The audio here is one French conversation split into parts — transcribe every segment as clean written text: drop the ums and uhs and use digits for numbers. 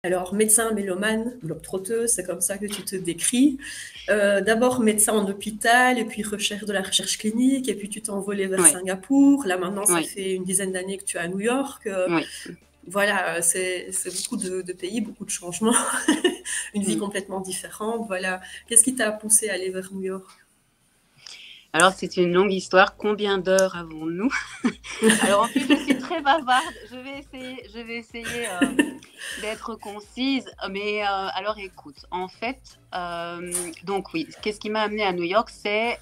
Alors, médecin, mélomane, globe-trotteuse, c'est comme ça que tu te décris. D'abord médecin en hôpital, et puis de la recherche clinique, et puis tu t'es envolé vers Oui, Singapour. Là, maintenant, ça oui, fait une dizaine d'années que tu es à New York. oui. Voilà, c'est beaucoup de pays, beaucoup de changements, une vie Mm. complètement différente. Voilà. Qu'est-ce qui t'a poussé à aller vers New York? Alors, c'est une longue histoire. Combien d'heures avons-nous? Alors, en plus, je suis très bavarde. Je vais essayer d'être concise. Mais alors, écoute, en fait, donc oui, qu'est-ce qui m'a amenée à New York? C'est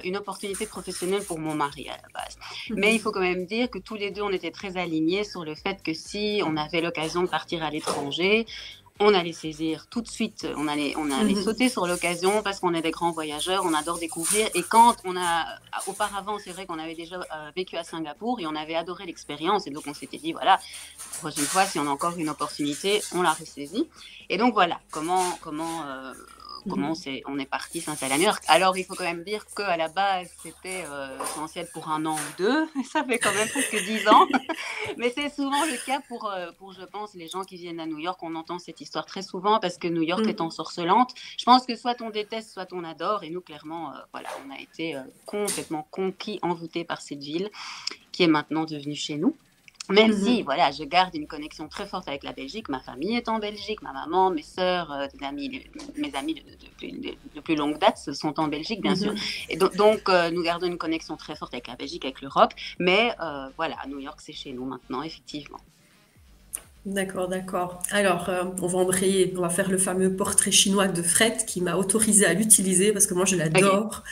une opportunité professionnelle pour mon mari à la base. Mais il faut quand même dire que tous les deux, on était très alignés sur le fait que si on avait l'occasion de partir à l'étranger, on allait saisir tout de suite, on allait sauter sur l'occasion parce qu'on est des grands voyageurs, on adore découvrir. Et quand auparavant, c'est vrai qu'on avait déjà vécu à Singapour et on avait adoré l'expérience. Et donc, on s'était dit, voilà, la prochaine fois, si on a encore une opportunité, on la ressaisit. Et donc, voilà, comment on est parti s'installer à New York. Alors, il faut quand même dire qu'à la base, c'était essentiel pour 1 an ou 2. Ça fait quand même presque 10 ans. Mais c'est souvent le cas pour, je pense, les gens qui viennent à New York. On entend cette histoire très souvent parce que New York est ensorcelante. Je pense que soit on déteste, soit on adore. Et nous, clairement, voilà, on a été complètement conquis, envoûtés par cette ville qui est maintenant devenue chez nous. Même si, voilà, je garde une connexion très forte avec la Belgique. Ma famille est en Belgique, ma maman, mes sœurs, mes amis de plus longue date sont en Belgique, bien sûr. Et donc, nous gardons une connexion très forte avec la Belgique, avec l'Europe. Mais voilà, New York, c'est chez nous maintenant, effectivement. D'accord, d'accord. Alors, on va embrayer, on va faire le fameux portrait chinois de Fred qui m'a autorisé à l'utiliser parce que moi je Ok, l'adore.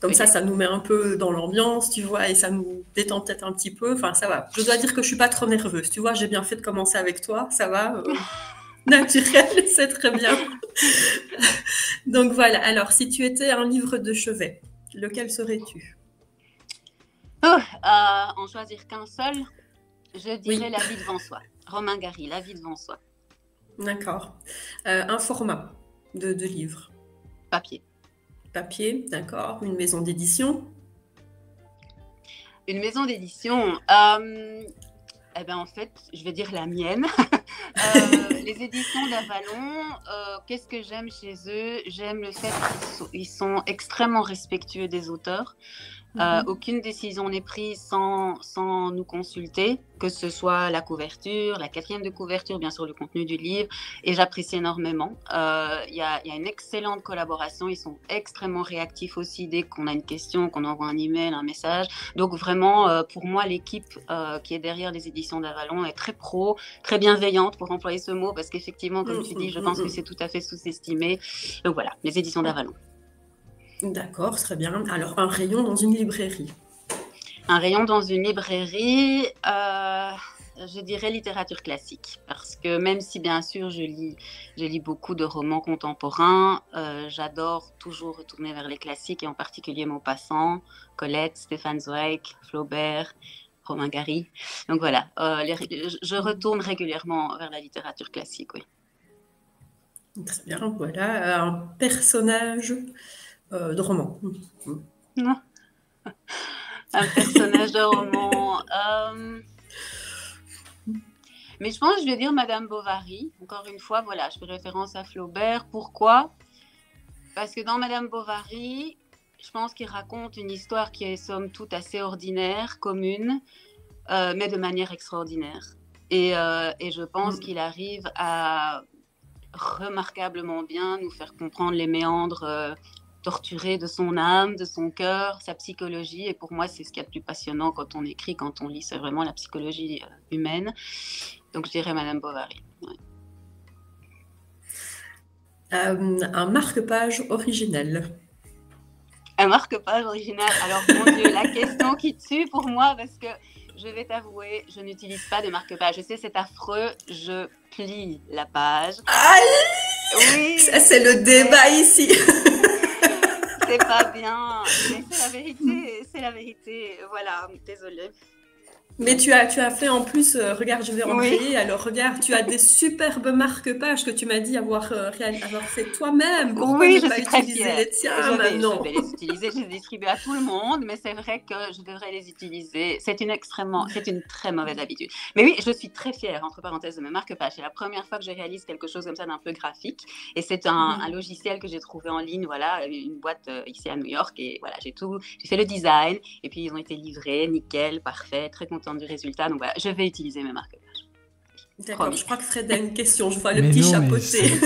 Comme ok. ça nous met un peu dans l'ambiance, tu vois, et ça nous détend peut-être un petit peu. Enfin, ça va. Je dois dire que je suis pas trop nerveuse, tu vois. J'ai bien fait de commencer avec toi, ça va. Naturel, c'est très bien. Donc voilà. Alors, si tu étais un livre de chevet, lequel serais-tu? Oh, en choisir qu'un seul, je dirais Oui, La vie devant soi. Romain Gary, La vie devant soi. d'accord. Un format de livre. Papier. Papier, d'accord. Une maison d'édition. Une maison d'édition. Eh ben, en fait, je vais dire la mienne. Les éditions d'Avalon, qu'est-ce que j'aime chez eux? J'aime le fait qu'ils sont extrêmement respectueux des auteurs. Aucune décision n'est prise sans nous consulter, que ce soit la couverture, la quatrième de couverture, bien sûr le contenu du livre, et j'apprécie énormément. Il y a une excellente collaboration, ils sont extrêmement réactifs aussi dès qu'on a une question, qu'on envoie un email, un message. Donc vraiment, pour moi, l'équipe qui est derrière les éditions d'Avalon est très pro, très bienveillante pour employer ce mot, parce qu'effectivement, comme tu dis, je pense que c'est tout à fait sous-estimé. Donc voilà, les éditions d'Avalon. D'accord, très bien. Alors, un rayon dans une librairie. Un rayon dans une librairie, je dirais littérature classique. Parce que même si, bien sûr, je lis beaucoup de romans contemporains, j'adore toujours retourner vers les classiques, et en particulier Maupassant, Colette, Stéphane Zweig, Flaubert, Romain Gary. Donc voilà, je retourne régulièrement vers la littérature classique, oui. Très bien, voilà. Un personnage de roman. Un personnage de roman. Mais je pense que je vais dire Madame Bovary. Encore une fois, voilà, je fais référence à Flaubert. Pourquoi? Parce que dans Madame Bovary, je pense qu'il raconte une histoire qui est somme toute assez ordinaire, commune, mais de manière extraordinaire. Et je pense qu'il arrive à remarquablement bien nous faire comprendre les méandres torturés de son âme, de son cœur, sa psychologie. Et pour moi, c'est ce qu'il y a de plus passionnant quand on écrit, quand on lit, c'est vraiment la psychologie humaine. Donc je dirais Madame Bovary. Ouais. Un marque-page originel. Un marque-page original. Alors, mon Dieu, la question qui tue pour moi, parce que je vais t'avouer, je n'utilise pas de marque-page. Je sais, c'est affreux, je plie la page. Aïe! Ça, Oui, c'est je le débat sais, ici. c'est pas bien, mais c'est la vérité, voilà, désolée. Mais tu as fait en plus, regarde, je vais Oui, embrayer. Alors, regarde, tu as des superbes marque-pages que tu m'as dit avoir fait toi-même. Pourquoi oui, ne je pas suis très utiliser fière. les tiens Je maintenant? vais les utiliser, je les distribue à tout le monde, mais c'est vrai que je devrais les utiliser. C'est une très mauvaise habitude. Mais oui, je suis très fière, entre parenthèses, de mes marque-pages. C'est la première fois que je réalise quelque chose comme ça d'un peu graphique. Et c'est un logiciel que j'ai trouvé en ligne, voilà, une boîte ici à New York. Et voilà, j'ai fait le design. Et puis, ils ont été livrés, nickel, parfait, très contente du résultat. Donc voilà, je vais utiliser mes marque-pages. D'accord, Promis. je crois que Fred a une question. Je vois le Mais petit non, mais chapeauté.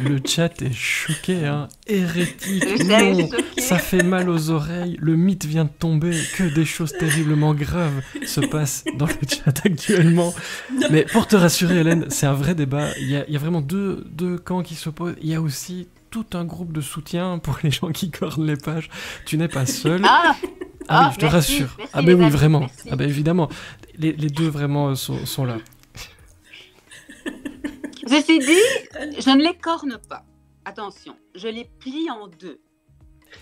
le chat est choqué, hein. Le Hérétique, chat est non, choqué. ça fait mal aux oreilles. Le mythe vient de tomber. Que des choses terriblement graves se passent dans le chat actuellement. Mais pour te rassurer, Hélène, c'est un vrai débat. Il y a vraiment deux camps qui s'opposent. Il y a aussi tout un groupe de soutien pour les gens qui cornent les pages. Tu n'es pas seul. Ah, Ah oui, je te merci, rassure. merci Ah les ben oui, amis, vraiment. merci. Ah ben évidemment. Les deux vraiment sont là. Ceci dit, je ne les corne pas. Attention, je les plie en deux.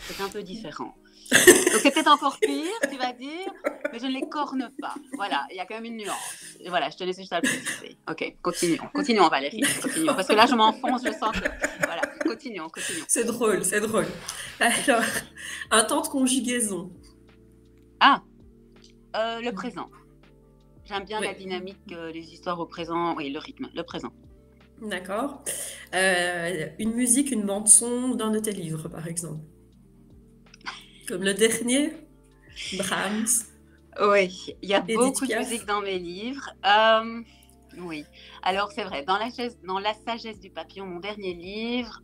C'est un peu différent. Donc c'est peut-être encore pire, tu vas dire, mais je ne les corne pas. Voilà, il y a quand même une nuance. Et voilà, je tenais juste à le préciser. Ok, continuons Valérie, continuons. Parce que là, je m'enfonce, je sens que... Voilà, continuons. C'est drôle, c'est drôle. Alors, un temps de conjugaison. Ah, le présent. J'aime bien Oui. la dynamique, les histoires au présent, oui, le rythme, le présent. D'accord. Une musique, une bande-son d'un de tes livres, par exemple. Comme le dernier, Brahms, Oui, il y a Edith beaucoup de Piaf. musique dans mes livres. Oui, alors c'est vrai, dans La sagesse du papillon, mon dernier livre,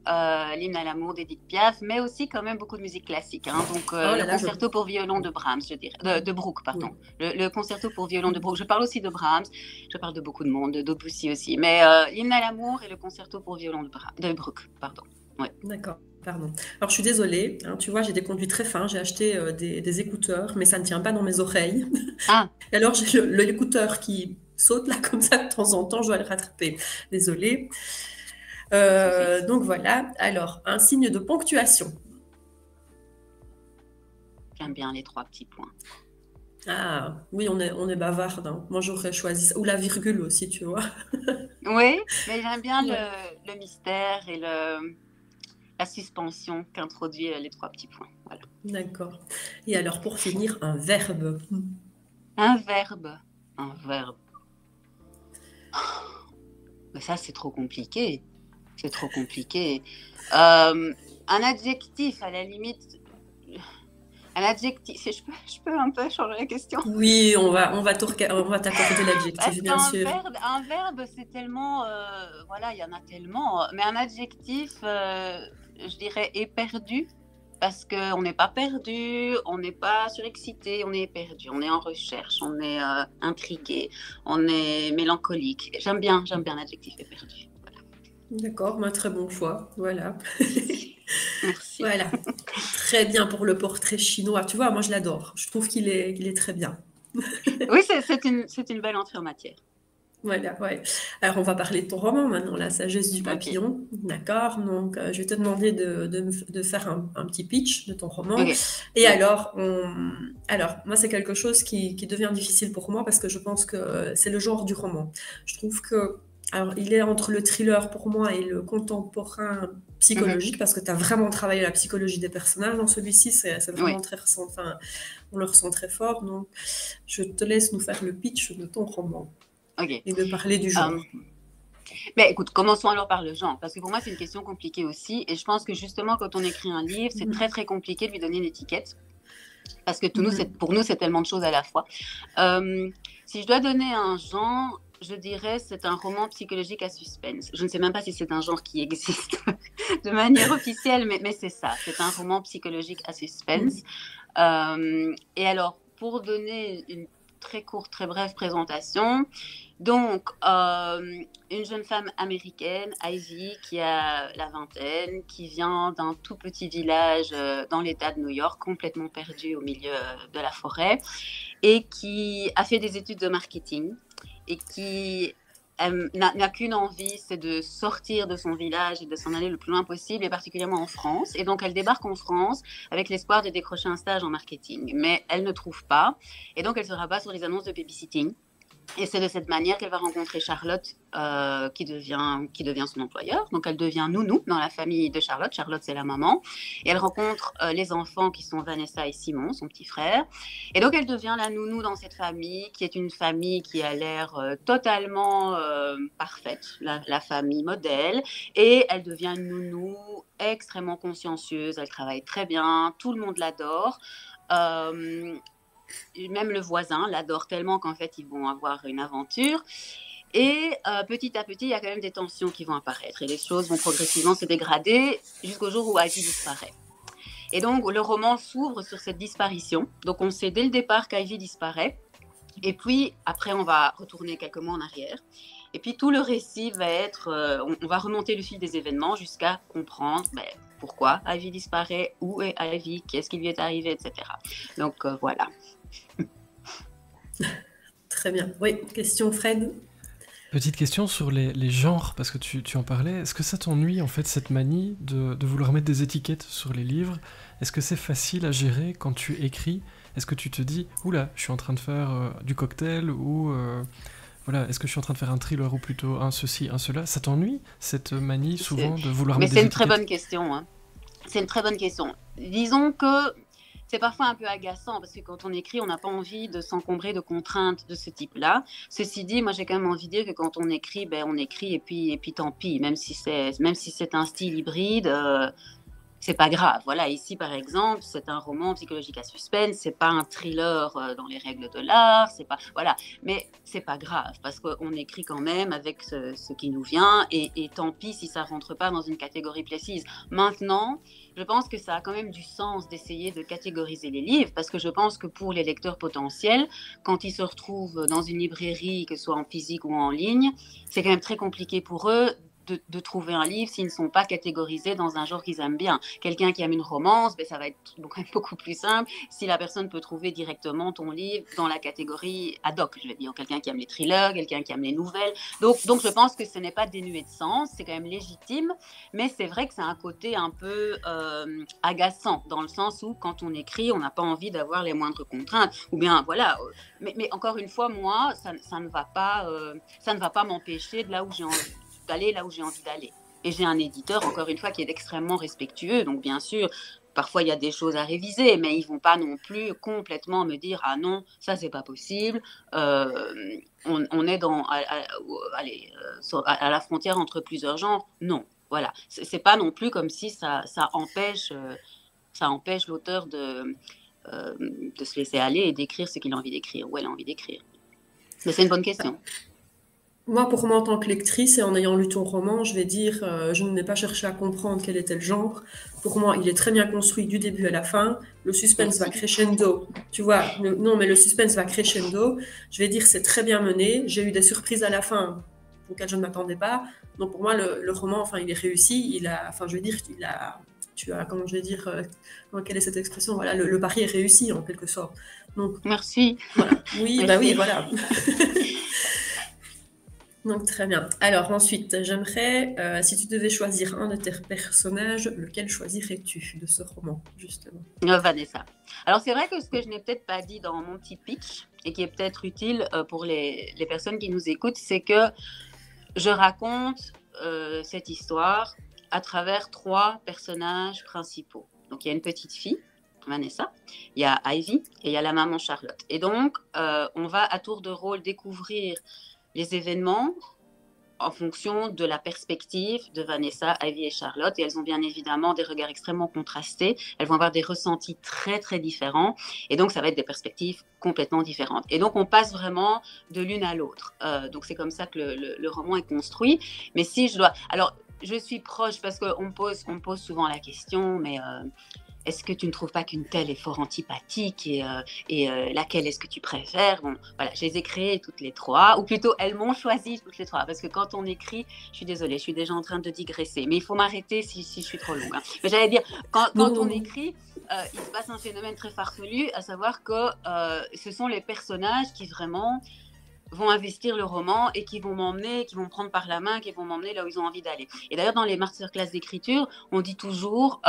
l'hymne à l'amour d'Edith Piaf, mais aussi quand même beaucoup de musique classique. Hein, donc Oh là le là, concerto pour violon de Brahms, je dirais, de Bruch, pardon. Oui. Le concerto pour violon de Bruch. Je parle aussi de Brahms, je parle de beaucoup de monde, de Debussy aussi, mais l'hymne à l'amour et le concerto pour violon de Bruch, pardon. Ouais. D'accord, pardon. Alors, je suis désolée, hein, tu vois, j'ai des conduits très fins, j'ai acheté des écouteurs, mais ça ne tient pas dans mes oreilles. Ah, Et alors, j'ai l'écouteur qui saute là comme ça de temps en temps, je dois le rattraper. Désolée. Donc voilà. Alors, un signe de ponctuation. j'aime bien les 3 petits points. Ah, oui, on est bavarde, hein. Moi, j'aurais choisi ça. Ou la virgule aussi, tu vois. Oui, mais j'aime bien Ouais. le mystère et la suspension qu'introduit les 3 petits points. Voilà. D'accord. Et alors, pour finir, un verbe. Un verbe. Mais ça, c'est trop compliqué. Un adjectif, à la limite. Un adjectif. Je peux un peu changer la question. Oui, on va t'accorder l'adjectif, Parce bien sûr. un verbe, c'est tellement. Voilà, il y en a tellement. Mais un adjectif, je dirais éperdu. Parce qu'on n'est pas perdu, on n'est pas surexcité, on est perdu, on est en recherche, on est intrigué, on est mélancolique. J'aime bien l'adjectif éperdu. Voilà. D'accord, un très bon choix. Voilà. Merci. Voilà. Très bien pour le portrait chinois. Tu vois, moi, je l'adore. Je trouve qu'il est très bien. Oui, c'est une belle entrée en matière. Voilà, ouais. Alors, on va parler de ton roman maintenant, La sagesse du papillon. D'accord. Donc, je vais te demander de faire un petit pitch de ton roman. Ok. Et Ouais. alors, moi, c'est quelque chose qui devient difficile pour moi parce que je pense que c'est le genre du roman. Je trouve que, alors, il est entre le thriller pour moi et le contemporain psychologique parce que tu as vraiment travaillé la psychologie des personnages dans celui-ci. C'est vraiment Oui. très ressent, enfin, on le ressent très fort. Donc, je te laisse nous faire le pitch de ton roman. Ok. Et de parler du genre. Mais écoute, commençons alors par le genre, parce que pour moi, c'est une question compliquée aussi. Et je pense que justement, quand on écrit un livre, c'est très, très compliqué de lui donner une étiquette. Parce que pour nous, c'est tellement de choses à la fois. Si je dois donner un genre, je dirais c'est un roman psychologique à suspense. Je ne sais même pas si c'est un genre qui existe de manière officielle, mais c'est ça. C'est un roman psychologique à suspense. Et alors, pour donner une très courte, très brève présentation, donc, une jeune femme américaine, Ivy, qui a la vingtaine, qui vient d'un tout petit village dans l'État de New York, complètement perdu au milieu de la forêt, et qui a fait des études de marketing, et qui elle n'a qu'une envie, c'est de sortir de son village et de s'en aller le plus loin possible, et particulièrement en France. Et donc, elle débarque en France avec l'espoir de décrocher un stage en marketing. Mais elle ne trouve pas. Et donc, elle se rabat sur les annonces de babysitting. Et c'est de cette manière qu'elle va rencontrer Charlotte, qui devient son employeur. Donc, elle devient nounou dans la famille de Charlotte. Charlotte, c'est la maman. Et elle rencontre les enfants qui sont Vanessa et Simon, son petit frère. Et donc, elle devient la nounou dans cette famille, qui est une famille qui a l'air totalement parfaite, la famille modèle. Et elle devient une nounou extrêmement consciencieuse. Elle travaille très bien. Tout le monde l'adore. Même le voisin l'adore tellement qu'en fait, ils vont avoir une aventure. Et petit à petit, il y a quand même des tensions qui vont apparaître. Et les choses vont progressivement se dégrader jusqu'au jour où Ivy disparaît. Et donc, le roman s'ouvre sur cette disparition. Donc, on sait dès le départ qu'Ivy disparaît. Et puis, après, on va retourner quelques mois en arrière. Et puis, tout le récit va être... on va remonter le fil des événements jusqu'à comprendre pourquoi Ivy disparaît, où est Ivy, qu'est-ce qui lui est arrivé, etc. Donc, voilà. Très bien. Oui, question Fred. Petite question sur les genres, parce que tu en parlais. Est-ce que ça t'ennuie, en fait, cette manie de vouloir mettre des étiquettes sur les livres? Est-ce que c'est facile à gérer quand tu écris? Est-ce que tu te dis, oula, je suis en train de faire du cocktail, ou voilà, est-ce que je suis en train de faire un thriller, ou plutôt un ceci, un cela? Ça t'ennuie, cette manie, souvent, de vouloir mettre des étiquettes? Mais c'est une très bonne question. Hein. C'est une très bonne question. Disons que c'est parfois un peu agaçant parce que quand on écrit, on n'a pas envie de s'encombrer de contraintes de ce type-là. Ceci dit, moi j'ai quand même envie de dire que quand on écrit et puis tant pis, même si c'est un style hybride. C'est pas grave. Voilà, ici par exemple, c'est un roman psychologique à suspense, c'est pas un thriller dans les règles de l'art, c'est pas voilà, mais c'est pas grave parce qu'on écrit quand même avec ce qui nous vient et tant pis si ça rentre pas dans une catégorie précise. Maintenant, je pense que ça a quand même du sens d'essayer de catégoriser les livres parce que je pense que pour les lecteurs potentiels, quand ils se retrouvent dans une librairie, que ce soit en physique ou en ligne, c'est quand même très compliqué pour eux de trouver un livre s'ils ne sont pas catégorisés dans un genre qu'ils aiment bien. Quelqu'un qui aime une romance, ça va être quand même beaucoup plus simple si la personne peut trouver directement ton livre dans la catégorie ad hoc, je vais dire. Quelqu'un qui aime les thrillers, quelqu'un qui aime les nouvelles. Donc je pense que ce n'est pas dénué de sens, c'est quand même légitime, mais c'est vrai que c'est un côté un peu agaçant, dans le sens où quand on écrit, on n'a pas envie d'avoir les moindres contraintes. Ou bien, voilà. Mais encore une fois, moi, ça ne va pas m'empêcher d'aller là où j'ai envie d'aller. Et j'ai un éditeur, encore une fois, qui est extrêmement respectueux. Donc, bien sûr, parfois, il y a des choses à réviser, mais ils ne vont pas non plus complètement me dire « Ah non, ça, c'est pas possible. On est à la frontière entre plusieurs genres. » Non, voilà. C'est pas non plus comme si ça empêche l'auteur de se laisser aller et d'écrire ce qu'il a envie d'écrire, ou elle a envie d'écrire. Mais c'est une bonne question. Moi, pour moi, en tant que lectrice et en ayant lu ton roman, je vais dire, je n'ai pas cherché à comprendre quel était le genre. Pour moi, il est très bien construit du début à la fin. Le suspense va crescendo. Tu vois, le suspense va crescendo. Je vais dire, c'est très bien mené. J'ai eu des surprises à la fin auxquelles je ne m'attendais pas. Donc, pour moi, le roman, il est réussi. Quelle est cette expression? Voilà, le pari est réussi, en quelque sorte. Donc, merci. Voilà. Oui, merci. Oui, voilà. Donc, très bien. Alors, ensuite, j'aimerais, si tu devais choisir un de tes personnages, lequel choisirais-tu de ce roman, justement? Vanessa. Alors, c'est vrai que ce que je n'ai peut-être pas dit dans mon petit pitch, et qui est peut-être utile pour les personnes qui nous écoutent, c'est que je raconte cette histoire à travers 3 personnages principaux. Donc, il y a une petite fille, Vanessa, il y a Ivy, et il y a la maman Charlotte. Et donc, on va à tour de rôle découvrir les événements en fonction de la perspective de Vanessa, Ivy et Charlotte. Et elles ont bien évidemment des regards extrêmement contrastés. Elles vont avoir des ressentis très, très différents. Et donc, ça va être des perspectives complètement différentes. Et donc, on passe vraiment de l'une à l'autre. Donc, c'est comme ça que le roman est construit. Mais si je dois... Alors, je suis proche parce qu'on me pose souvent la question, mais... est-ce que tu ne trouves pas qu'une telle est fort antipathique et laquelle est-ce que tu préfères? Bon, voilà, je les ai créées toutes les 3, ou plutôt elles m'ont choisi toutes les 3, parce que quand on écrit, je suis désolée, je suis déjà en train de digresser, mais il faut m'arrêter si je suis trop longue. Hein. Mais j'allais dire, quand on écrit, il se passe un phénomène très farfelu, à savoir que ce sont les personnages qui vraiment vont investir le roman et qui vont m'emmener, qui vont me prendre par la main, qui vont m'emmener là où ils ont envie d'aller. Et d'ailleurs, dans les masterclass d'écriture, on dit toujours,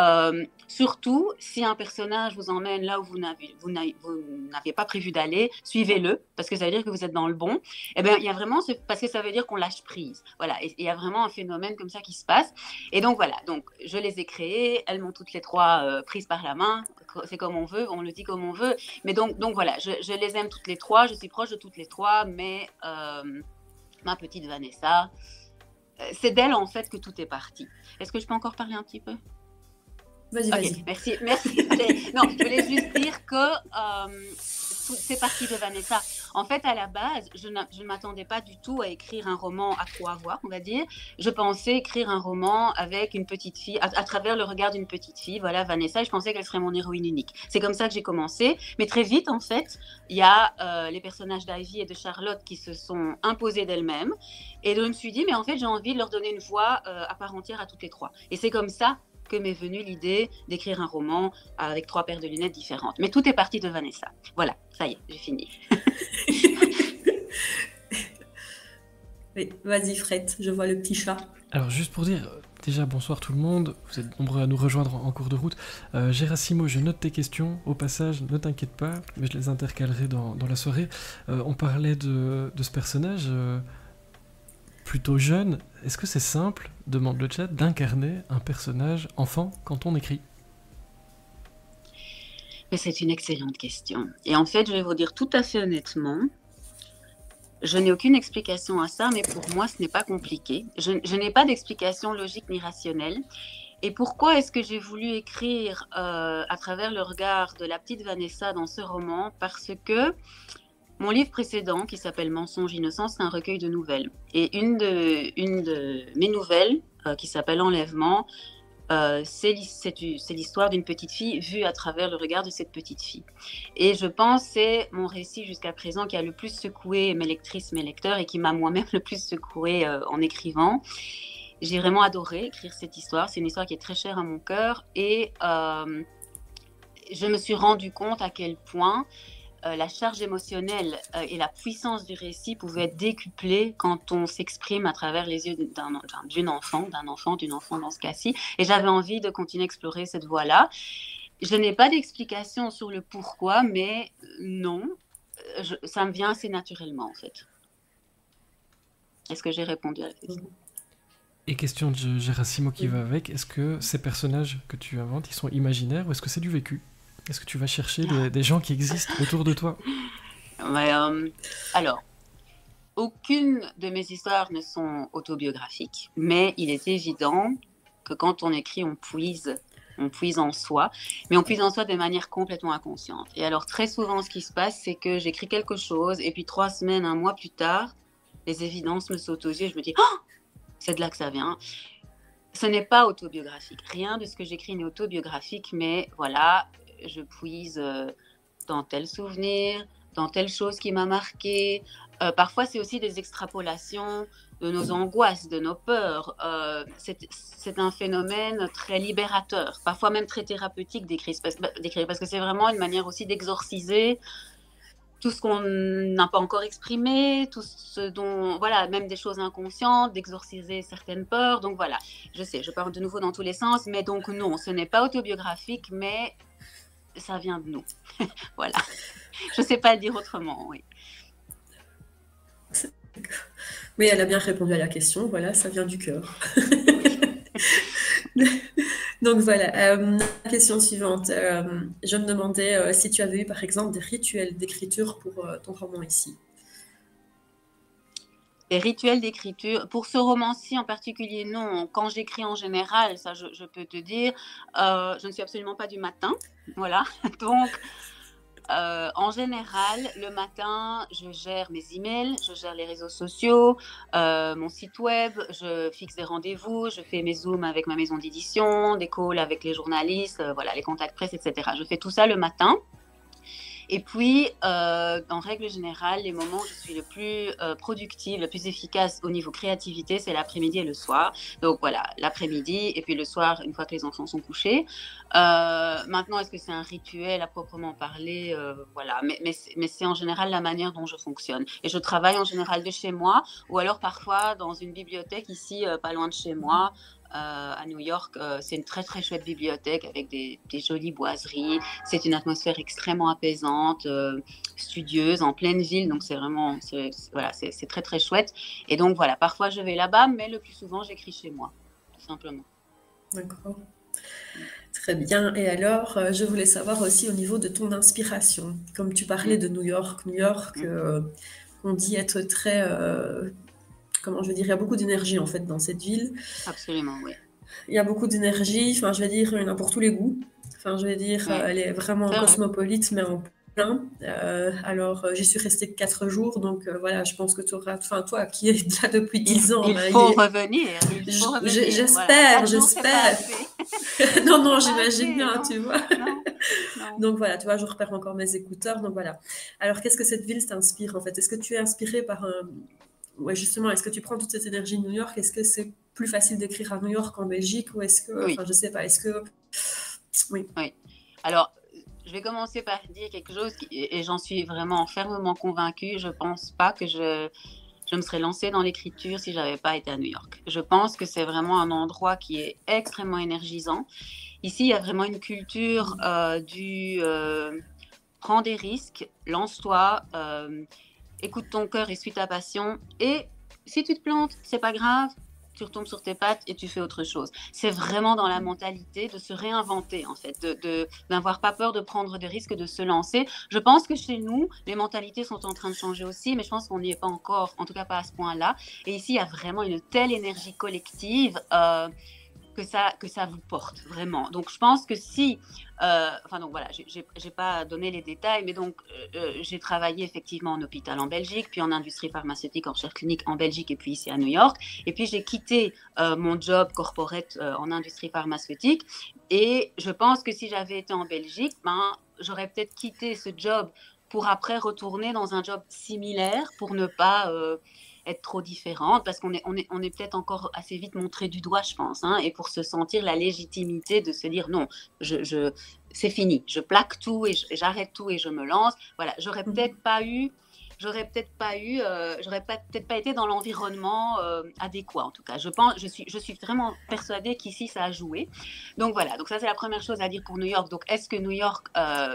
surtout si un personnage vous emmène là où vous n'aviez pas prévu d'aller, suivez-le, parce que ça veut dire que vous êtes dans le bon. Eh bien, il y a vraiment, parce que ça veut dire qu'on lâche prise. Voilà, et il y a vraiment un phénomène comme ça qui se passe. Et donc voilà, donc je les ai créées, elles m'ont toutes les trois prises par la main, c'est comme on veut, on le dit comme on veut. Mais donc voilà, je les aime toutes les trois, je suis proche de toutes les trois, mais ma petite Vanessa, c'est d'elle en fait que tout est parti. Est-ce que je peux encore parler un petit peu? Vas-y, vas-y. Merci. Non, je voulais juste dire que c'est parti de Vanessa. En fait, à la base, je ne m'attendais pas du tout à écrire un roman à 3 voix, on va dire. Je pensais écrire un roman avec une petite fille, à travers le regard d'une petite fille, voilà, Vanessa, et je pensais qu'elle serait mon héroïne unique. C'est comme ça que j'ai commencé. Mais très vite, en fait, il y a les personnages d'Ivy et de Charlotte qui se sont imposés d'elles-mêmes. Et je me suis dit, mais en fait, j'ai envie de leur donner une voix à part entière à toutes les trois. Et c'est comme ça que m'est venue l'idée d'écrire un roman avec 3 paires de lunettes différentes. Mais tout est parti de Vanessa. Voilà, ça y est, j'ai fini. Oui, vas-y Fred, je vois le petit chat. Alors juste pour dire, déjà bonsoir tout le monde, vous êtes nombreux à nous rejoindre en cours de route. Gérasimo, je note tes questions, au passage, ne t'inquiète pas, mais je les intercalerai dans la soirée. On parlait de ce personnage plutôt jeune. Est-ce que c'est simple, demande le chat, d'incarner un personnage enfant quand on écrit? Mais c'est une excellente question. Et en fait, je vais vous dire tout à fait honnêtement, je n'ai aucune explication à ça, mais pour moi, ce n'est pas compliqué. Je n'ai pas d'explication logique ni rationnelle. Et pourquoi est-ce que j'ai voulu écrire à travers le regard de la petite Vanessa dans ce roman? Parce que mon livre précédent, qui s'appelle Mensonge innocent, c'est un recueil de nouvelles. Et une de mes nouvelles, qui s'appelle Enlèvement, c'est l'histoire d'une petite fille vue à travers le regard de cette petite fille. Et je pense que c'est mon récit jusqu'à présent qui a le plus secoué mes lectrices, mes lecteurs, et qui m'a moi-même le plus secoué en écrivant. J'ai vraiment adoré écrire cette histoire. C'est une histoire qui est très chère à mon cœur. Et je me suis rendu compte à quel point la charge émotionnelle et la puissance du récit pouvaient être décuplées quand on s'exprime à travers les yeux d'une enfant dans ce cas-ci. Et j'avais envie de continuer à explorer cette voie-là. Je n'ai pas d'explication sur le pourquoi, mais non, ça me vient assez naturellement en fait. Est-ce que j'ai répondu à la question? Et question de Gérasimo qui va avec, est-ce que ces personnages que tu inventes, ils sont imaginaires ou est-ce que c'est du vécu? Est-ce que tu vas chercher des gens qui existent autour de toi? Alors, aucune de mes histoires ne sont autobiographiques, mais il est évident que quand on écrit, on puise en soi, mais on puise en soi de manière complètement inconsciente. Et alors, très souvent, ce qui se passe, c'est que j'écris quelque chose, et puis 3 semaines, 1 mois plus tard, les évidences me sautent aux yeux, et je me dis « Oh, c'est de là que ça vient !» Ce n'est pas autobiographique. Rien de ce que j'écris n'est autobiographique, mais voilà, je puise dans tel souvenir, dans telle chose qui m'a marqué. Parfois, c'est aussi des extrapolations de nos angoisses, de nos peurs. C'est un phénomène très libérateur, parfois même très thérapeutique d'écrire, parce que c'est vraiment une manière aussi d'exorciser tout ce qu'on n'a pas encore exprimé, tout ce dont, voilà, même des choses inconscientes, d'exorciser certaines peurs. Donc voilà, je sais, je parle de nouveau dans tous les sens, mais donc non, ce n'est pas autobiographique, mais ça vient de nous. Voilà. Je ne sais pas le dire autrement, oui. Mais elle a bien répondu à la question, voilà, ça vient du cœur. Donc voilà, la question suivante. Je me demandais si tu avais eu par exemple des rituels d'écriture pour ton roman ici. Les rituels d'écriture, pour ce roman-ci en particulier, non. Quand j'écris en général, ça je peux te dire, je ne suis absolument pas du matin. Voilà, donc en général, le matin, je gère mes emails, je gère les réseaux sociaux, mon site web, je fixe des rendez-vous, je fais mes zooms avec ma maison d'édition, des calls avec les journalistes, voilà, les contacts presse, etc. Je fais tout ça le matin. Et puis, en règle générale, les moments où je suis le plus productive, le plus efficace au niveau créativité, c'est l'après-midi et le soir. Donc voilà, l'après-midi et puis le soir, une fois que les enfants sont couchés. Maintenant, est-ce que c'est un rituel à proprement parler? Voilà, mais c'est en général la manière dont je fonctionne. Et je travaille en général de chez moi ou alors parfois dans une bibliothèque ici, pas loin de chez moi. À New York, c'est une très très chouette bibliothèque avec des jolies boiseries. C'est une atmosphère extrêmement apaisante, studieuse, en pleine ville. Donc c'est vraiment, voilà, c'est très très chouette. Et donc voilà, parfois je vais là-bas, mais le plus souvent j'écris chez moi, tout simplement. D'accord. Très bien. Et alors, je voulais savoir aussi au niveau de ton inspiration. Comme tu parlais de New York, on dit être très, comment je veux dire, il y a beaucoup d'énergie en fait dans cette ville. Absolument, oui. Il y a beaucoup d'énergie, enfin je vais dire, il y en a pour tous les goûts. Enfin je vais dire, elle est vraiment cosmopolite, mais en plein. Alors j'y suis restée 4 jours, donc voilà, je pense que tu auras, enfin toi qui es là depuis 10 ans. Il faut revenir. J'espère. Non, j'imagine bien, tu vois. Non. Donc voilà, tu vois, je repère encore mes écouteurs, donc voilà. Alors qu'est-ce que cette ville t'inspire en fait? Est-ce que tu es inspiré par un... Ouais, justement, est-ce que tu prends toute cette énergie de New York? Est-ce que c'est plus facile d'écrire à New York qu'en Belgique? Ou est-ce que... Oui. Enfin, je sais pas, est-ce que... Oui. Alors, je vais commencer par dire quelque chose et j'en suis vraiment fermement convaincue. Je pense pas que je me serais lancée dans l'écriture si j'avais pas été à New York. Je pense que c'est vraiment un endroit qui est extrêmement énergisant. Ici, il y a vraiment une culture prends des risques, lance-toi, écoute ton cœur et suis ta passion. Et si tu te plantes, c'est pas grave. Tu retombes sur tes pattes et tu fais autre chose. C'est vraiment dans la mentalité de se réinventer, en fait, d'avoir pas peur de prendre des risques, de se lancer. Je pense que chez nous, les mentalités sont en train de changer aussi, mais je pense qu'on n'y est pas encore, en tout cas pas à ce point-là. Et ici, il y a vraiment une telle énergie collective que ça vous porte, vraiment. Donc, je pense que si... donc voilà, j'ai pas donné les détails, mais donc j'ai travaillé effectivement en hôpital en Belgique, puis en industrie pharmaceutique, en recherche clinique en Belgique et puis ici à New York. Et puis j'ai quitté mon job corporate en industrie pharmaceutique. Et je pense que si j'avais été en Belgique, j'aurais peut-être quitté ce job pour après retourner dans un job similaire pour ne pas... être trop différente, parce qu'on est peut-être encore assez vite montré du doigt, je pense, et pour se sentir la légitimité de se dire non, c'est fini, je plaque tout et j'arrête tout et je me lance. Voilà, j'aurais peut-être pas été dans l'environnement adéquat, en tout cas. Je suis vraiment persuadée qu'ici, ça a joué. Donc voilà, donc ça, c'est la première chose à dire pour New York. Donc, est-ce que New York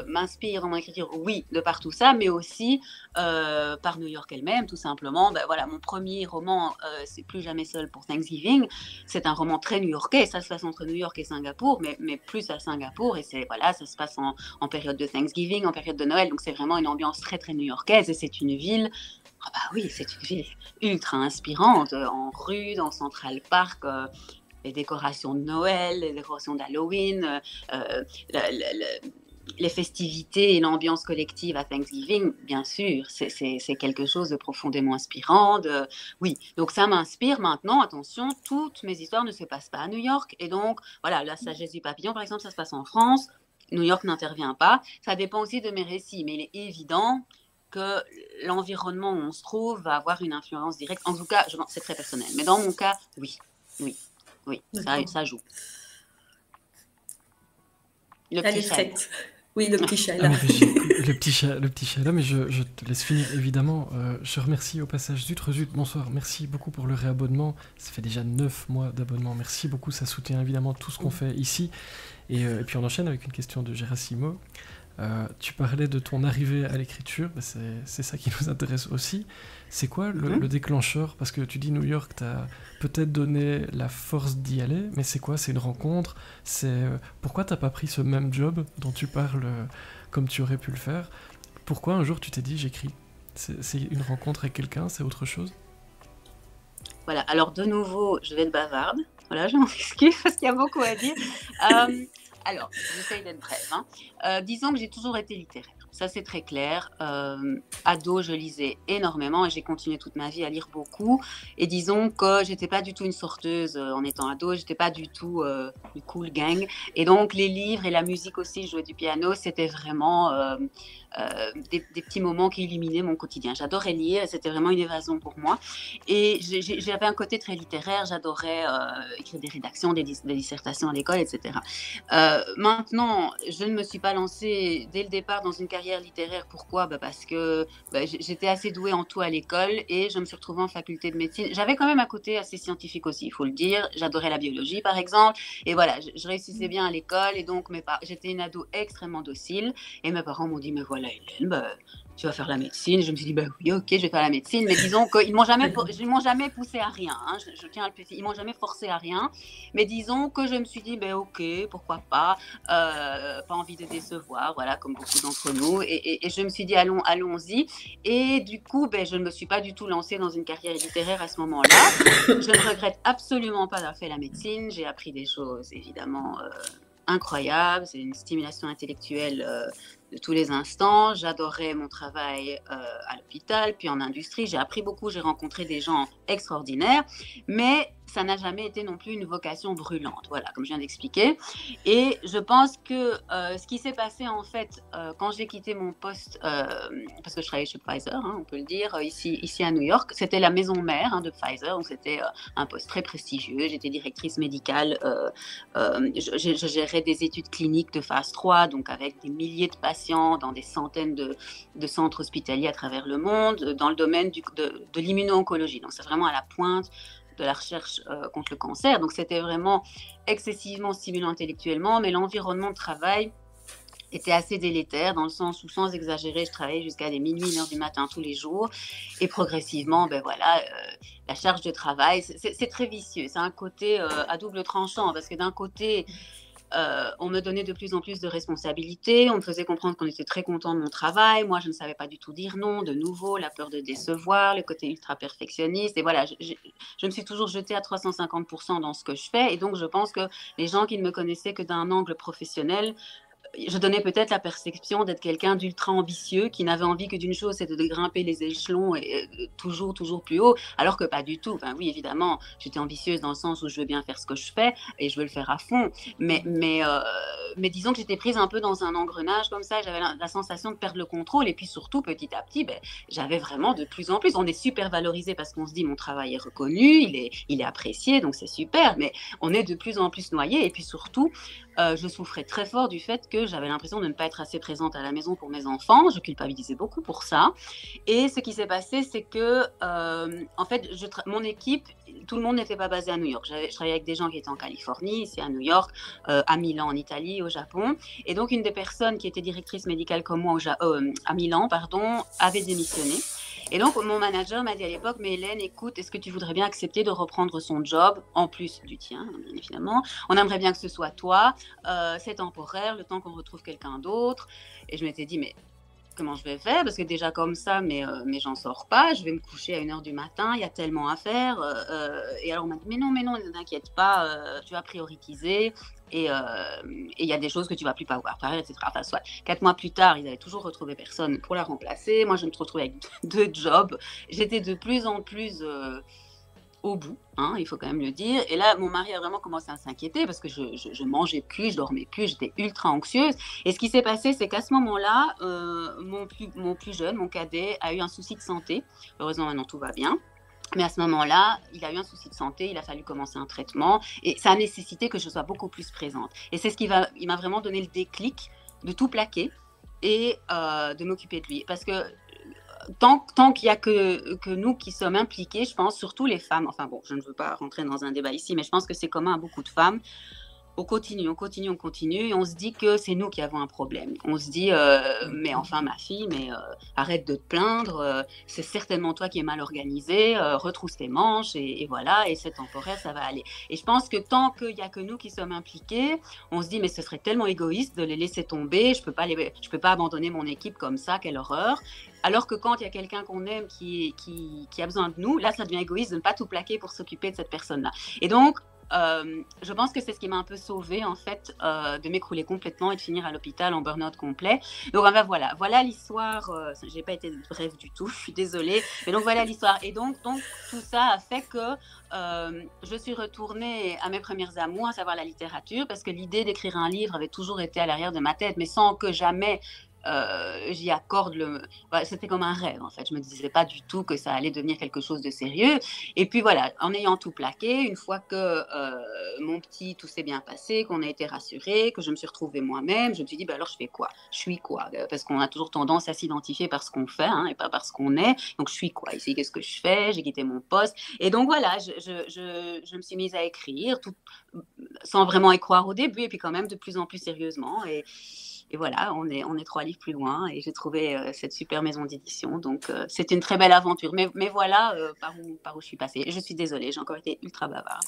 m'inspire dans mon écriture? Oui, de par tout ça, mais aussi par New York elle-même, tout simplement. Voilà, mon premier roman, c'est Plus jamais seul pour Thanksgiving. C'est un roman très new-yorkais. Ça se passe entre New York et Singapour, mais plus à Singapour. Et ça se passe en période de Thanksgiving, en période de Noël. Donc, c'est vraiment une ambiance très, très new-yorkaise. Et c'est une ville, c'est une ville ultra inspirante, en rue, dans Central Park, les décorations de Noël, les décorations d'Halloween, les festivités et l'ambiance collective à Thanksgiving, bien sûr, c'est quelque chose de profondément inspirant. Oui, donc ça m'inspire. Maintenant, attention, toutes mes histoires ne se passent pas à New York. Et donc, voilà, La sagesse du papillon, par exemple, ça se passe en France. New York n'intervient pas. Ça dépend aussi de mes récits, mais il est évident que l'environnement où on se trouve va avoir une influence directe. En tout cas, c'est très personnel. Mais dans mon cas, oui, ça joue. Le petit chat. Oui, le petit chat là. Le petit chat là, mais je te laisse finir évidemment. Je remercie au passage Zut, bonsoir. Merci beaucoup pour le réabonnement. Ça fait déjà 9 mois d'abonnement. Merci beaucoup, ça soutient évidemment tout ce qu'on fait ici. Et puis on enchaîne avec une question de Gérasimo. Tu parlais de ton arrivée à l'écriture, c'est ça qui nous intéresse aussi. C'est quoi le déclencheur? Parce que tu dis New York, t'as peut-être donné la force d'y aller, mais c'est quoi? C'est une rencontre? Pourquoi t'as pas pris ce même job dont tu parles comme tu aurais pu le faire? Pourquoi un jour tu t'es dit j'écris? C'est une rencontre avec quelqu'un? C'est autre chose? Voilà, alors de nouveau, je vais être bavarde. Voilà, je m'en excuse parce qu'il y a beaucoup à dire. Alors, j'essaye d'être brève. Disons que j'ai toujours été littéraire. ça c'est très clair. Ado, je lisais énormément et j'ai continué toute ma vie à lire beaucoup. Et disons que j'étais pas du tout une sorteuse en étant ado, j'étais pas du tout une cool gang. Et donc les livres et la musique aussi, je jouais du piano, c'était vraiment des petits moments qui illuminaient mon quotidien. J'adorais lire, c'était vraiment une évasion pour moi. Et j'avais un côté très littéraire, j'adorais écrire des rédactions, des dissertations à l'école, etc. Maintenant, je ne me suis pas lancée dès le départ dans une carrière littéraire. Pourquoi ? Parce que j'étais assez douée en tout à l'école et je me suis retrouvée en faculté de médecine. J'avais quand même un côté assez scientifique aussi, il faut le dire. J'adorais la biologie, par exemple. Et voilà, je réussissais bien à l'école et donc j'étais une ado extrêmement docile. Et mes parents m'ont dit, mais voilà, Hélène, tu vas faire la médecine. Je me suis dit, oui, ok, je vais faire la médecine. Mais disons qu'ils ne m'ont jamais poussé à rien. Hein. Je tiens à le préciser. Ils ne m'ont jamais forcé à rien. Mais disons que je me suis dit, ok, pourquoi pas. Pas envie de décevoir, voilà, comme beaucoup d'entre nous. Et je me suis dit, allons-y. Et du coup, je ne me suis pas du tout lancée dans une carrière littéraire à ce moment-là. Je ne regrette absolument pas d'avoir fait la médecine. J'ai appris des choses, évidemment, incroyables. C'est une stimulation intellectuelle de tous les instants. J'adorais mon travail à l'hôpital, puis en industrie. J'ai appris beaucoup, j'ai rencontré des gens extraordinaires, mais ça n'a jamais été non plus une vocation brûlante, voilà, comme je viens d'expliquer. Et je pense que ce qui s'est passé, en fait, quand j'ai quitté mon poste, parce que je travaillais chez Pfizer, hein, on peut le dire, ici à New York, c'était la maison mère de Pfizer, donc c'était un poste très prestigieux. J'étais directrice médicale, je gérais des études cliniques de phase 3, donc avec des milliers de patients dans des centaines de centres hospitaliers à travers le monde, dans le domaine de l'immuno-oncologie. Donc c'est vraiment à la pointe de la recherche contre le cancer. Donc c'était vraiment excessivement stimulant intellectuellement, mais l'environnement de travail était assez délétère dans le sens où, sans exagérer, je travaillais jusqu'à des minuit, 1h du matin tous les jours. Et progressivement, la charge de travail, c'est très vicieux. C'est un côté à double tranchant parce que d'un côté, on me donnait de plus en plus de responsabilités, on me faisait comprendre qu'on était très content de mon travail, moi je ne savais pas du tout dire non, de nouveau, la peur de décevoir, le côté ultra perfectionniste, et voilà, je me suis toujours jetée à 350% dans ce que je fais, et donc je pense que les gens qui ne me connaissaient que d'un angle professionnel, je donnais peut-être la perception d'être quelqu'un d'ultra ambitieux qui n'avait envie que d'une chose, c'était de grimper les échelons et toujours plus haut, alors que pas du tout. Enfin, oui, évidemment, j'étais ambitieuse dans le sens où je veux bien faire ce que je fais et je veux le faire à fond, mais disons que j'étais prise un peu dans un engrenage comme ça, j'avais la sensation de perdre le contrôle et puis surtout, petit à petit, j'avais vraiment de plus en plus. On est super valorisé parce qu'on se dit mon travail est reconnu, il est apprécié, donc c'est super, mais on est de plus en plus noyé et puis surtout, je souffrais très fort du fait que j'avais l'impression de ne pas être assez présente à la maison pour mes enfants. Je culpabilisais beaucoup pour ça. Et ce qui s'est passé, c'est que, en fait, mon équipe, tout le monde n'était pas basé à New York. Je travaillais avec des gens qui étaient en Californie, ici à New York, à Milan en Italie, au Japon. Et donc, une des personnes qui était directrice médicale comme moi à Milan, avait démissionné. Et donc, mon manager m'a dit à l'époque, mais Hélène, écoute, est-ce que tu voudrais bien accepter de reprendre son job, en plus du tien, bien évidemment. On aimerait bien que ce soit toi, c'est temporaire, le temps qu'on retrouve quelqu'un d'autre. Et je m'étais dit, mais comment je vais faire ? Parce que déjà comme ça, mais j'en sors pas, je vais me coucher à 1h du matin, il y a tellement à faire. Et alors on m'a dit, mais non, ne t'inquiète pas, tu vas prioriser. Et il y a des choses que tu vas plus pouvoir faire, etc. Enfin, soit 4 mois plus tard, ils avaient toujours retrouvé personne pour la remplacer. Moi, je me retrouvais avec 2 jobs. J'étais de plus en plus au bout, hein, il faut quand même le dire. Et là, mon mari a vraiment commencé à s'inquiéter parce que je mangeais plus, je dormais plus, j'étais ultra anxieuse. Et ce qui s'est passé, c'est qu'à ce moment-là, mon plus jeune, mon cadet, a eu un souci de santé. Heureusement, maintenant, tout va bien. Mais à ce moment-là, il a eu un souci de santé, il a fallu commencer un traitement et ça a nécessité que je sois beaucoup plus présente. Et c'est il m'a vraiment donné le déclic de tout plaquer et de m'occuper de lui. Parce que tant qu'il n'y a que nous qui sommes impliqués, je pense, surtout les femmes, enfin bon, je ne veux pas rentrer dans un débat ici, mais je pense que c'est commun à beaucoup de femmes, on continue, et on se dit que c'est nous qui avons un problème. On se dit, mais enfin ma fille, arrête de te plaindre, c'est certainement toi qui es mal organisée, retrousse tes manches, et voilà, et c'est temporaire, ça va aller. Et je pense que tant qu'il n'y a que nous qui sommes impliqués, on se dit, mais ce serait tellement égoïste de les laisser tomber, je peux pas abandonner mon équipe comme ça, quelle horreur. Alors que quand il y a quelqu'un qu'on aime qui a besoin de nous, là, ça devient égoïste de ne pas tout plaquer pour s'occuper de cette personne-là. Et donc, je pense que c'est ce qui m'a un peu sauvée, en fait, de m'écrouler complètement et de finir à l'hôpital en burn-out complet. Donc, voilà l'histoire. J'ai pas été brève du tout, je suis désolée. Mais donc, voilà l'histoire. Et donc, tout ça a fait que je suis retournée à mes premières amours, à savoir la littérature, parce que l'idée d'écrire un livre avait toujours été à l'arrière de ma tête, mais sans que jamais j'y accorde c'était comme un rêve, en fait. Je me disais pas du tout que ça allait devenir quelque chose de sérieux. Et puis voilà, en ayant tout plaqué, une fois que mon petit tout s'est bien passé, qu'on a été rassuré, que je me suis retrouvée moi-même, je me suis dit, alors je fais quoi? Je suis quoi? Parce qu'on a toujours tendance à s'identifier par ce qu'on fait, et pas par ce qu'on est. Donc je suis quoi ici? Qu'est-ce que je fais? J'ai quitté mon poste. Et donc voilà, je me suis mise à écrire sans vraiment y croire au début, et puis quand même de plus en plus sérieusement. Et voilà, on est 3 livres plus loin et j'ai trouvé cette super maison d'édition. Donc, c'est une très belle aventure. Mais voilà par où je suis passée. Je suis désolée, j'ai encore été ultra bavarde.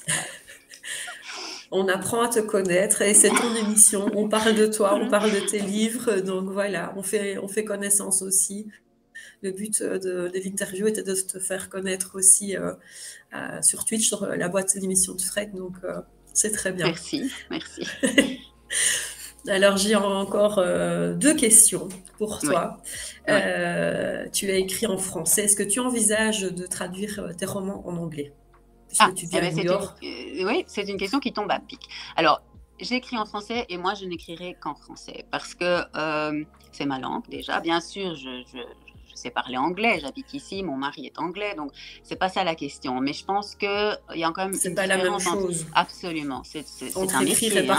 On apprend à te connaître et c'est ton émission. On parle de toi, on parle de tes livres. Donc voilà, on fait connaissance aussi. Le but de l'interview était de te faire connaître aussi sur Twitch, sur la boîte d'émission de Fred. Donc, c'est très bien. Merci. Alors, j'ai encore 2 questions pour toi. Oui. Tu as écrit en français. Est-ce que tu envisages de traduire tes romans en anglais? Puisque tu vis à New York. Oui, c'est une question qui tombe à pic. Alors, j'écris en français et moi, je n'écrirai qu'en français parce que c'est ma langue déjà. Bien sûr, je sais parler anglais, j'habite ici, mon mari est anglais, donc c'est pas ça la question. Mais je pense qu'il y a quand même c'est pas la même chose. Absolument, c'est un métier.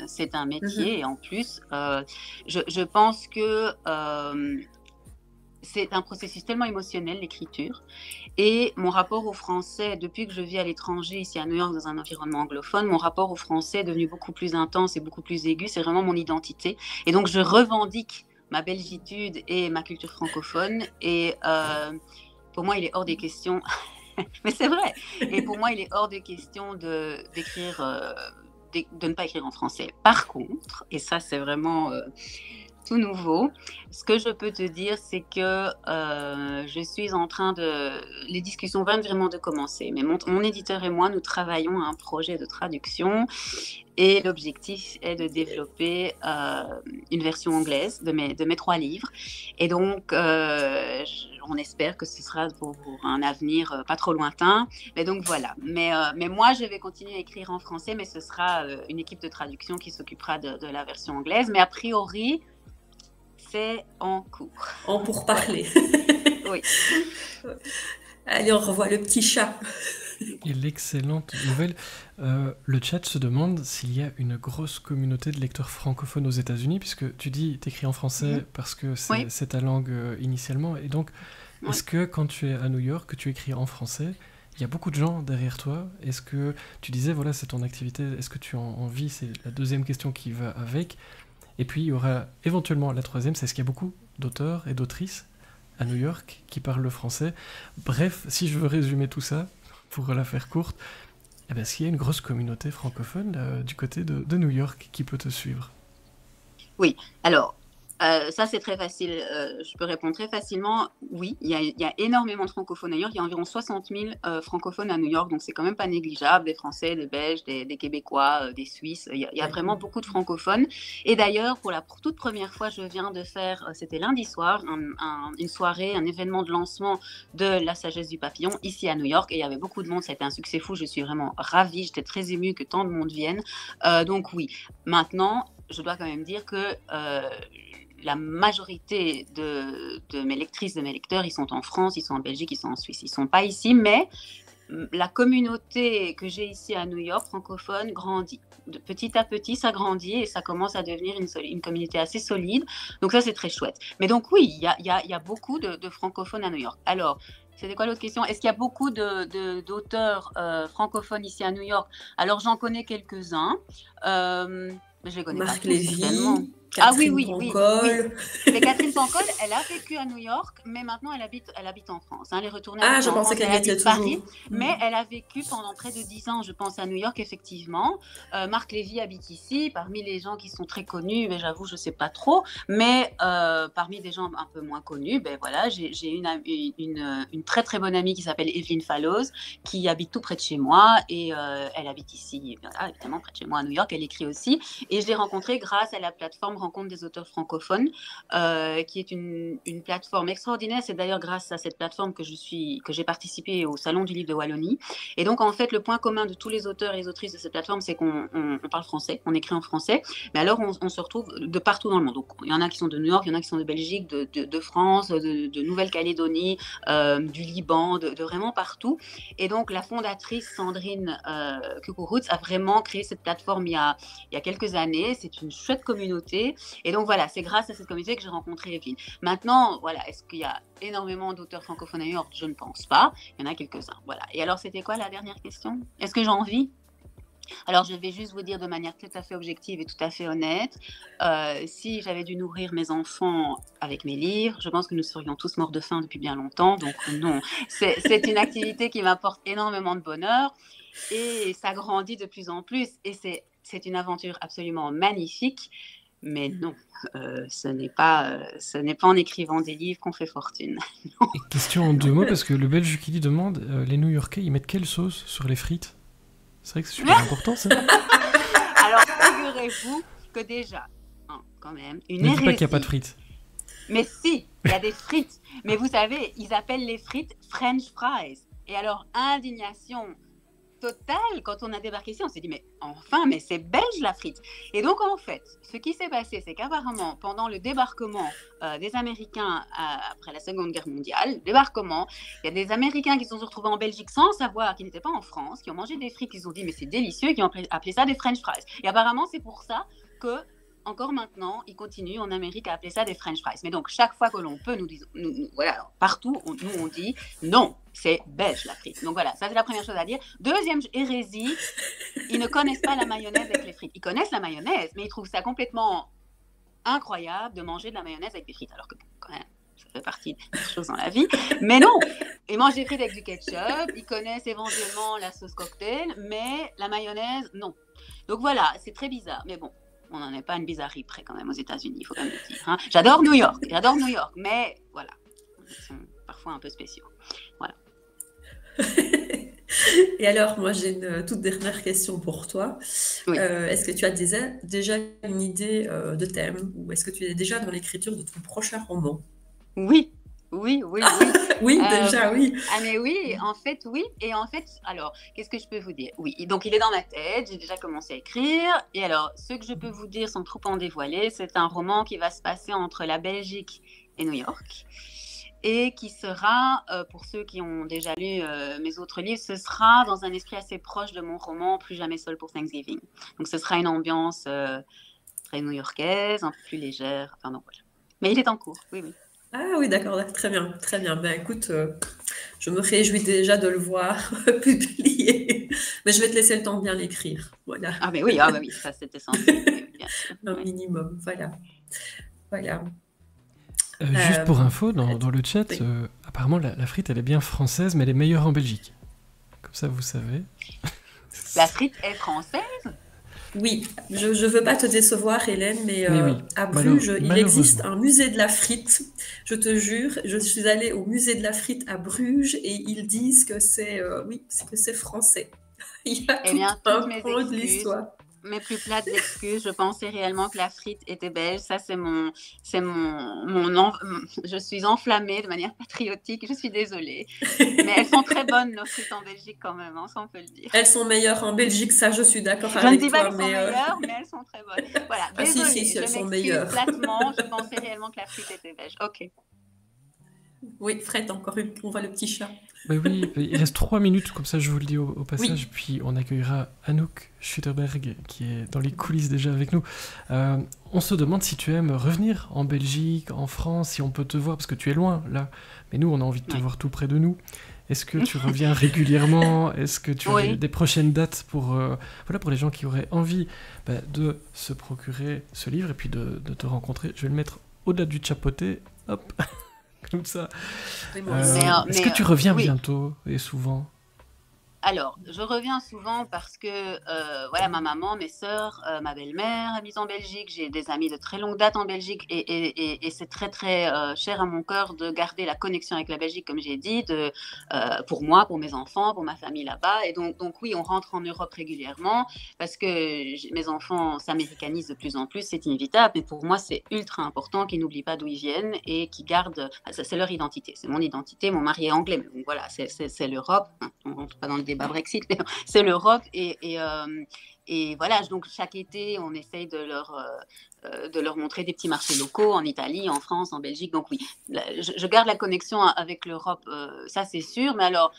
C'est un métier et en plus, je pense que c'est un processus tellement émotionnel, l'écriture. Et mon rapport au français, depuis que je vis à l'étranger, ici à New York, dans un environnement anglophone, mon rapport au français est devenu beaucoup plus intense et beaucoup plus aigu. C'est vraiment mon identité. Et donc, je revendique ma belgitude et ma culture francophone. Et pour moi, il est hors des questions... Mais c'est vrai. Et pour moi, il est hors de question de ne pas écrire en français. Par contre, et ça, c'est vraiment... tout nouveau. Ce que je peux te dire, c'est que je suis en train les discussions viennent vraiment de commencer. Mais mon éditeur et moi, nous travaillons à un projet de traduction et l'objectif est de développer une version anglaise de mes 3 livres. Et donc, on espère que ce sera pour un avenir pas trop lointain. Mais donc, voilà. Mais moi, je vais continuer à écrire en français, mais ce sera une équipe de traduction qui s'occupera de la version anglaise. Mais a priori, c'est en cours. En pourparlers. Oui. Allez, on revoit le petit chat. Et l'excellente nouvelle, le chat se demande s'il y a une grosse communauté de lecteurs francophones aux États-Unis, puisque tu dis t'écris en français parce que c'est ta langue initialement, et donc est-ce que quand tu es à New York, que tu écris en français, il y a beaucoup de gens derrière toi? Est-ce que tu disais, voilà, c'est ton activité, est-ce que tu en vis? C'est la deuxième question qui va avec. Et puis il y aura éventuellement la troisième, c'est est-ce qu'il y a beaucoup d'auteurs et d'autrices à New York qui parlent le français? Bref, si je veux résumer tout ça, pour la faire courte, est-ce qu'il y a une grosse communauté francophone du côté de New York qui peut te suivre? Oui, alors ça c'est très facile, je peux répondre très facilement. Oui, il y a énormément de francophones à New York, il y a environ 60 000 francophones à New York, donc c'est quand même pas négligeable, des Français, des Belges, des Québécois, des Suisses, il y a vraiment beaucoup de francophones. Et d'ailleurs, pour la toute première fois, je viens de faire, c'était lundi soir, une soirée, un événement de lancement de La Sagesse du Papillon, ici à New York, et il y avait beaucoup de monde, ça a été un succès fou, je suis vraiment ravie, j'étais très émue que tant de monde vienne. Donc oui, maintenant, je dois quand même dire que la majorité de mes lectrices, de mes lecteurs, ils sont en France, ils sont en Belgique, ils sont en Suisse. Ils ne sont pas ici, mais la communauté que j'ai ici à New York, francophone, grandit. Petit à petit, ça grandit et ça commence à devenir une communauté assez solide. Donc ça, c'est très chouette. Mais donc oui, il y a beaucoup de francophones à New York. Alors, c'était quoi l'autre question? Est-ce qu'il y a beaucoup d'auteurs francophones ici à New York? Alors, j'en connais quelques-uns. Mais je les connais Marc pas tous, Lévy. certainement. Catherine oui. Pancol. Mais Catherine Pancol, elle a vécu à New York, mais maintenant elle habite en France. Elle est retournée Je en pensais France, qu'elle elle y était habite toujours. Paris, mais elle a vécu pendant près de 10 ans, je pense, à New York, effectivement. Marc Lévy habite ici, parmi les gens qui sont très connus, mais j'avoue, je ne sais pas trop. Mais parmi des gens un peu moins connus, voilà, j'ai une très très bonne amie qui s'appelle Evelyn Fallows, qui habite tout près de chez moi, et elle habite ici, voilà, évidemment, près de chez moi à New York. Elle écrit aussi, et je l'ai rencontrée grâce à la plateforme Rencontre des auteurs francophones, qui est une plateforme extraordinaire. C'est d'ailleurs grâce à cette plateforme que j'ai participé au Salon du Livre de Wallonie. Et donc, en fait, le point commun de tous les auteurs et les autrices de cette plateforme, c'est qu'on parle français, on écrit en français. Mais alors, on se retrouve de partout dans le monde. Donc, il y en a qui sont de New York, il y en a qui sont de Belgique, de France, de Nouvelle-Calédonie, du Liban, de vraiment partout. Et donc, la fondatrice Sandrine Kukuruz a vraiment créé cette plateforme il y a quelques années. C'est une chouette communauté. Et donc, voilà, c'est grâce à cette communauté que j'ai rencontré Evelyne. Maintenant, voilà, est-ce qu'il y a énormément d'auteurs francophones à New York? Je ne pense pas. Il y en a quelques-uns. Voilà. Et alors, c'était quoi la dernière question? Est-ce que j'ai envie? Alors, je vais juste vous dire de manière tout à fait objective et tout à fait honnête, si j'avais dû nourrir mes enfants avec mes livres, je pense que nous serions tous morts de faim depuis bien longtemps. Donc, non, c'est une activité qui m'apporte énormément de bonheur et ça grandit de plus en plus. Et c'est une aventure absolument magnifique. Mais non, ce n'est pas en écrivant des livres qu'on fait fortune. Et question en 2 mots, parce que le Belge qui demande, les New-Yorkais, ils mettent quelle sauce sur les frites? C'est vrai que c'est super important, ça. Alors, figurez-vous que déjà, quand même, une hérésie... Ne dis pas qu'il n'y a pas de frites. Mais si, il y a des frites. Mais vous savez, ils appellent les frites French fries. Et alors, indignation totale, quand on a débarqué ici, on s'est dit, mais enfin, mais c'est belge la frite. Et donc, en fait, ce qui s'est passé, c'est qu'apparemment, pendant le débarquement des Américains après la Seconde Guerre mondiale, il y a des Américains qui se sont retrouvés en Belgique sans savoir, qui n'étaient pas en France, qui ont mangé des frites, ils ont dit, mais c'est délicieux, et qui ont appelé ça des French fries. Et apparemment, c'est pour ça que encore maintenant, ils continuent en Amérique à appeler ça des French fries. Mais donc, chaque fois que l'on peut, voilà, partout, on dit non, c'est belge la frite. Donc voilà, ça c'est la première chose à dire. Deuxième hérésie, ils ne connaissent pas la mayonnaise avec les frites. Ils connaissent la mayonnaise, mais ils trouvent ça complètement incroyable de manger de la mayonnaise avec des frites. Alors que, quand même, ça fait partie des choses dans la vie. Mais non, ils mangent des frites avec du ketchup, ils connaissent éventuellement la sauce cocktail, mais la mayonnaise, non. Donc voilà, c'est très bizarre, mais bon. On n'en est pas une bizarrerie près quand même aux États-Unis, il faut quand même le dire. Hein. J'adore New York, mais voilà, ils sont parfois un peu spéciaux. Voilà. Et alors, moi, j'ai une toute dernière question pour toi. Oui. Est-ce que tu as déjà une idée de thème, ou est-ce que tu es déjà dans l'écriture de ton prochain roman? Oui. Oui, déjà, oui. Ah mais oui, en fait, oui. Et en fait, alors, qu'est-ce que je peux vous dire? Oui, donc il est dans ma tête, j'ai déjà commencé à écrire. Et alors, ce que je peux vous dire sans trop en dévoiler, c'est un roman qui va se passer entre la Belgique et New York. Et qui sera, pour ceux qui ont déjà lu mes autres livres, ce sera dans un esprit assez proche de mon roman Plus jamais seul pour Thanksgiving. Donc ce sera une ambiance très new-yorkaise, un peu plus légère. Enfin, donc, voilà. Mais il est en cours, oui. Ah oui, d'accord, très bien, très bien. Ben écoute, je me réjouis déjà de le voir publié, mais je vais te laisser le temps de bien l'écrire. Voilà. Ah ben oui, ça c'était essentiel. Bien sûr. Un minimum, voilà. Juste pour info, dans le chat, oui. Apparemment la frite elle est bien française, mais elle est meilleure en Belgique. Comme ça vous savez. La frite est française? Oui, je ne veux pas te décevoir, Hélène, mais oui, à Bruges, il existe un musée de la frite. Je te jure, je suis allée au musée de la frite à Bruges et ils disent que c'est français. Il y a tout un point de l'histoire. Mes plus plates excuses, je pensais réellement que la frite était belge. Ça, je suis enflammée de manière patriotique. Je suis désolée, mais elles sont très bonnes nos frites en Belgique quand même, hein, ça on peut le dire. Elles sont meilleures en Belgique, ça, je suis d'accord avec toi. toi. Je ne dis pas qu'elles sont meilleures, mais elles sont très bonnes. Voilà, désolée, si, elles sont je meilleures. m'excuse platement. Je pensais réellement que la frite était belge. Ok. Oui, Fred, encore une, on voit le petit chat. Mais oui, il reste 3 minutes, comme ça je vous le dis au passage, puis on accueillera Anouk Schutterberg qui est dans les coulisses déjà avec nous. On se demande si tu aimes revenir en Belgique, en France, si on peut te voir, parce que tu es loin là, mais nous on a envie de te voir tout près de nous. Est-ce que tu reviens régulièrement? Est-ce que tu as Oui. des prochaines dates pour, voilà, pour les gens qui auraient envie de se procurer ce livre et puis de te rencontrer? Je vais le mettre au-delà du chapeauté, hop, comme ça. Vraiment. Est-ce que tu reviens oui. bientôt et souvent? Alors, je reviens souvent parce que voilà, ma maman, mes sœurs, ma belle-mère habitent en Belgique. J'ai des amis de très longue date en Belgique et c'est très très cher à mon cœur de garder la connexion avec la Belgique, comme j'ai dit, pour moi, pour mes enfants, pour ma famille là-bas. Et donc oui, on rentre en Europe régulièrement parce que mes enfants s'américanisent de plus en plus, c'est inévitable. Mais pour moi, c'est ultra important qu'ils n'oublient pas d'où ils viennent et qu'ils gardent, c'est leur identité, c'est mon identité. Mon mari est anglais, mais donc voilà, c'est l'Europe. On ne rentre pas dans le débat Brexit, mais c'est l'Europe et voilà, donc chaque été, on essaye de leur montrer des petits marchés locaux en Italie, en France, en Belgique. Donc oui, je garde la connexion avec l'Europe, ça c'est sûr. Mais alors,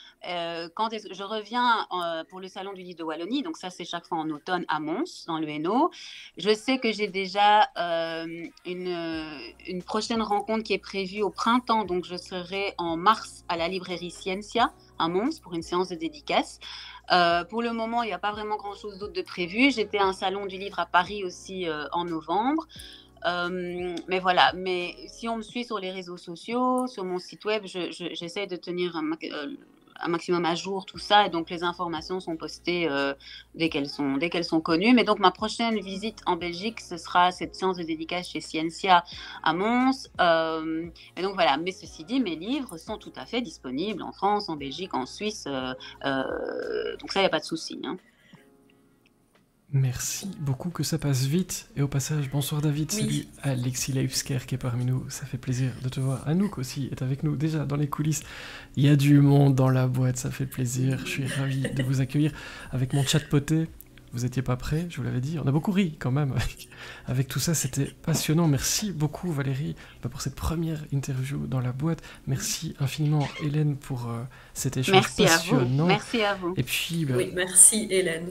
quand je reviens pour le Salon du Livre de Wallonie, donc ça c'est chaque fois en automne à Mons, dans le Hainaut. Je sais que j'ai déjà une prochaine rencontre qui est prévue au printemps, donc je serai en mars à la librairie Scientia à Mons pour une séance de dédicace. Pour le moment, il n'y a pas vraiment grand-chose d'autre de prévu. J'étais à un salon du livre à Paris aussi en novembre. Mais voilà, mais si on me suit sur les réseaux sociaux, sur mon site web, j'essaie de tenir un maximum à jour tout ça, et donc les informations sont postées dès qu'elles sont connues. Mais donc ma prochaine visite en Belgique, ce sera cette séance de dédicace chez Scientia à Mons. Et donc voilà, mais ceci dit, mes livres sont tout à fait disponibles en France, en Belgique, en Suisse, donc ça, il n'y a pas de souci, hein. Merci beaucoup, que ça passe vite. Et au passage, bonsoir David, Oui. salut Alexis Leifsker qui est parmi nous, ça fait plaisir de te voir. Anouk aussi est avec nous déjà dans les coulisses. Il y a du monde dans la boîte, ça fait plaisir. Je suis ravi de vous accueillir avec mon chat poté. Vous étiez pas prêts, je vous l'avais dit. On a beaucoup ri quand même avec tout ça, c'était passionnant. Merci beaucoup Valérie pour cette première interview dans la boîte. Merci infiniment Hélène pour cet échange Merci passionnant. Merci à vous. Et puis, Oui, merci Hélène.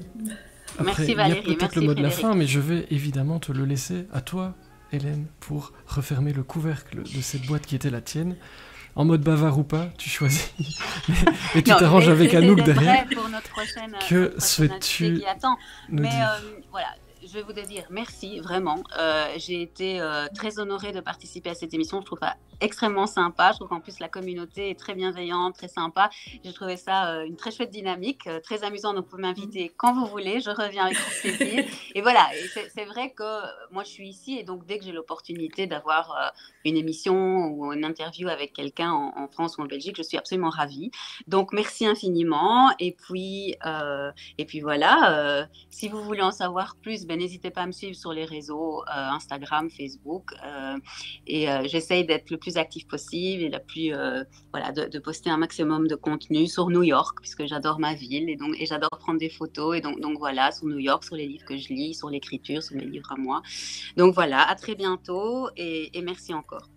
après, Merci Valérie, il y a peut-être merci le mot de la Frédéric. fin, mais je vais évidemment te le laisser à toi, Hélène, pour refermer le couvercle de cette boîte qui était la tienne. En mode bavard ou pas, tu choisis. Et tu Non, t'arranges avec j'essaie Anouk d'être derrière. brève pour notre prochaine Que invité souhaites-tu qui attend. nous Mais dire? voilà, je vais vous dire merci, vraiment. J'ai été très honorée de participer à cette émission. Je trouve ça extrêmement sympa. Je trouve qu'en plus, la communauté est très bienveillante, très sympa. J'ai trouvé ça une très chouette dynamique, très amusant. Donc, vous pouvez m'inviter quand vous voulez. Je reviens avec grand plaisir. Et voilà, et c'est vrai que moi, je suis ici. Et donc, dès que j'ai l'opportunité d'avoir une émission ou une interview avec quelqu'un en France ou en Belgique, je suis absolument ravie. Donc, merci infiniment. Et puis voilà, si vous voulez en savoir plus, n'hésitez pas à me suivre sur les réseaux Instagram, Facebook. Et j'essaye d'être le plus active possible et voilà, de poster un maximum de contenu sur New York, puisque j'adore ma ville et j'adore prendre des photos. Et donc voilà, sur New York, sur les livres que je lis, sur l'écriture, sur mes livres à moi. Donc voilà, à très bientôt et merci encore.